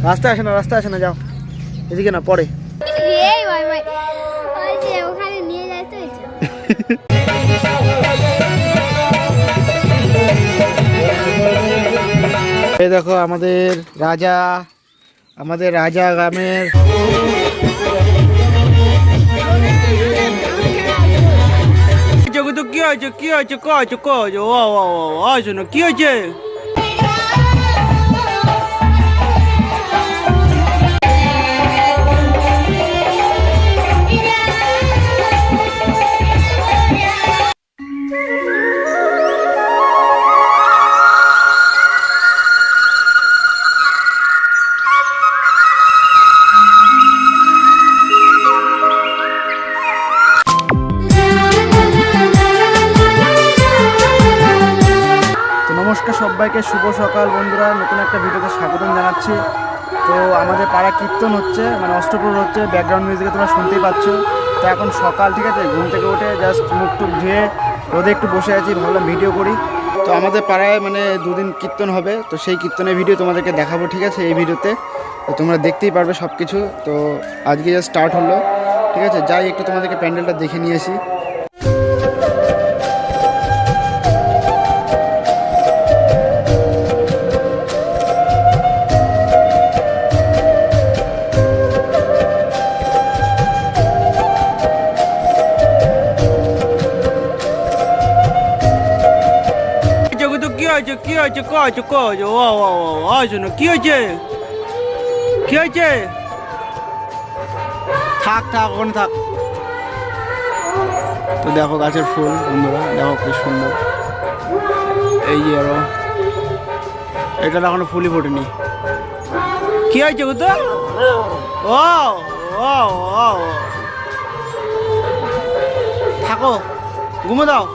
রাস্তায় আসে না যাও এদিকে না পরে। এই দেখো আমাদের রাজা গ্রামের কি হয়েছে কি হয়েছে? নমস্কার সবাইকে, শুভ সকাল বন্ধুরা। নতুন একটা ভিডিওতে স্বাগতম জানাচ্ছি। তো আমাদের পাড়া কীর্তন হচ্ছে, মানে অষ্টপ্রহর হচ্ছে, ব্যাকগ্রাউন্ড মিউজিকে তোমরা শুনতেই পাচ্ছ। তো এখন সকাল, ঠিক আছে, ঘুম থেকে উঠে জাস্ট মুখ টুক ধুয়ে রোদে একটু বসে আছি, ভাবলাম ভিডিও করি। তো আমাদের পাড়ায় মানে দুদিন কীর্তন হবে, তো সেই কীর্তনের ভিডিও তোমাদেরকে দেখাবো, ঠিক আছে, এই ভিডিওতে। তো তোমরা দেখতেই পারবে সব কিছু। তো আজকে জাস্ট স্টার্ট হলো, ঠিক আছে। যাই একটু তোমাদেরকে প্যান্ডেলটা দেখে নিয়ে আসি। কি হয়েছে থাক ওখানে থাক। তো দেখো গাছের ফুল বন্ধুরা, দেখো কি সুন্দর। এই যে আরো এটা এখনো ফুলই ফোটেনি। কি হয়েছে গো? তো থাকো, ঘুমো দাও।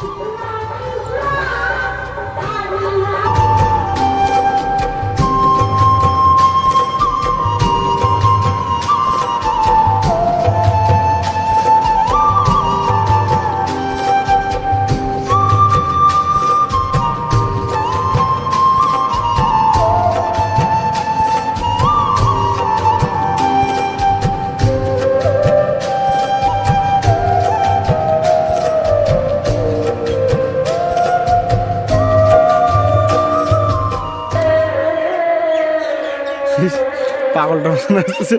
পাগলটা আসতেছে।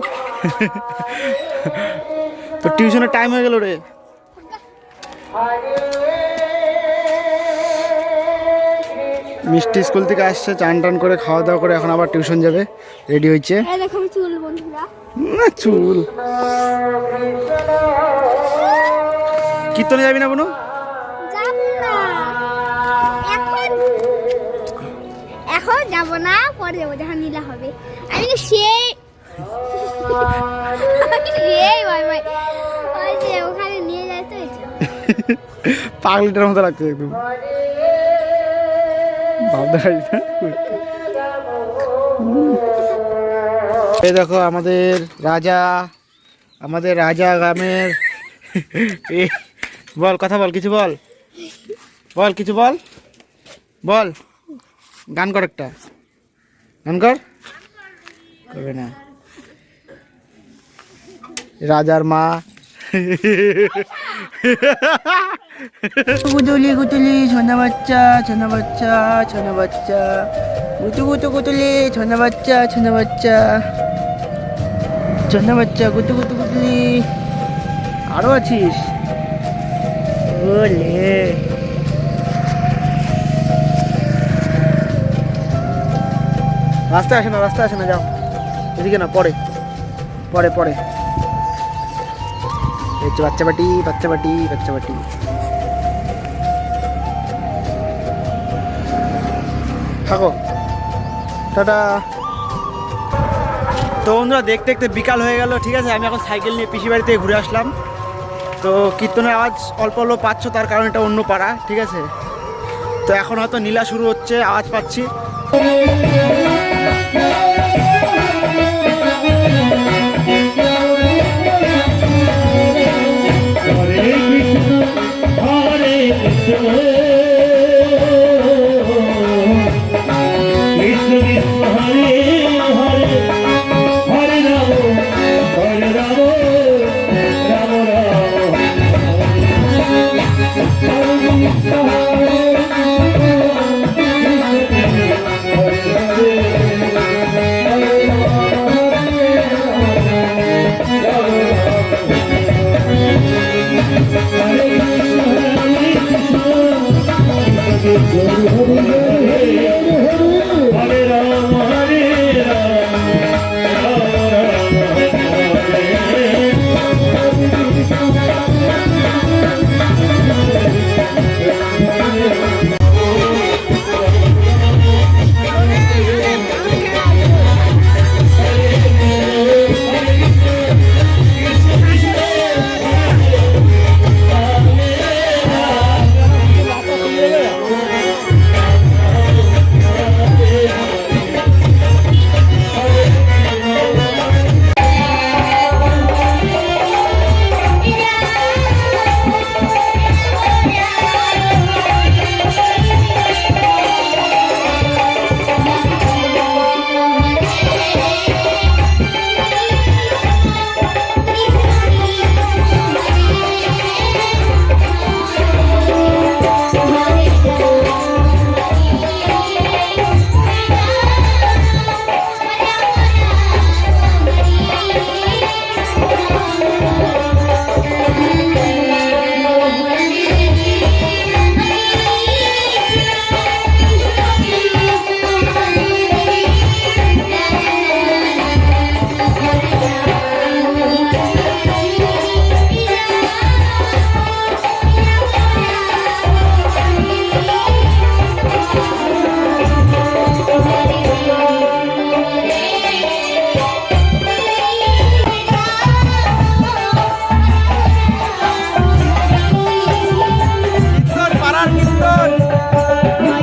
তো টিউশনের টাইম হয়ে গেল রে। মিষ্টি স্কুল থেকে আসছে, চান টান করে খাওয়া দাওয়া করে এখন আবার টিউশন যাবে, রেডি হয়েছে। চুল কীর্তনে যাবি না বোনো? এখন যাবো না, পরে যাবো যখন নীলা হবে। আমি তো সেই ওখানে নিয়ে যায় তো পাগলিটার মতো লাগছে একদম। এই দেখো আমাদের রাজা গ্রামের। বল কথা বল, কিছু বল কিছু বল গান কর, একটা গান করবে না। রাজার মা গুতুলি ছোনা বাচ্চা গুতুলি ছোনা বাচ্চা গুতুলি। আরো আছিস? বলে রাস্তায় আসে না যাও এদিকে না পরে। এই তো বাচ্চা বাটি থাকো, টাটা। তো বন্ধুরা দেখতে বিকাল হয়ে গেল, ঠিক আছে। আমি এখন সাইকেল নিয়ে পিসি বাড়ি থেকে ঘুরে আসলাম। তো কীর্তনের আওয়াজ অল্প পাচ্ছ, তার কারণ এটা অন্য পাড়া, ঠিক আছে। তো এখন হয়তো নীলা শুরু হচ্ছে, আওয়াজ পাচ্ছি।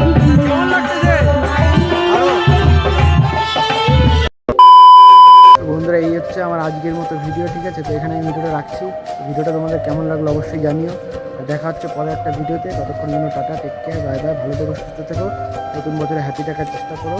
কীর্তন কেমন লাগতেছে? বন্ধুরা এই হচ্ছে আমার আজকের মতো ভিডিও, ঠিক আছে? তো এখানে আমি ভিডিওটা রাখছি। ভিডিওটা তোমাদের কেমন লাগলো অবশ্যই জানিও। দেখা হচ্ছে পরে একটা ভিডিওতে। ততক্ষণ জন্য tata, take care, bye bye, ভালো থেকো, সুস্থ থেকো, নতুন বছরে হ্যাপি থাকার চেষ্টা করো।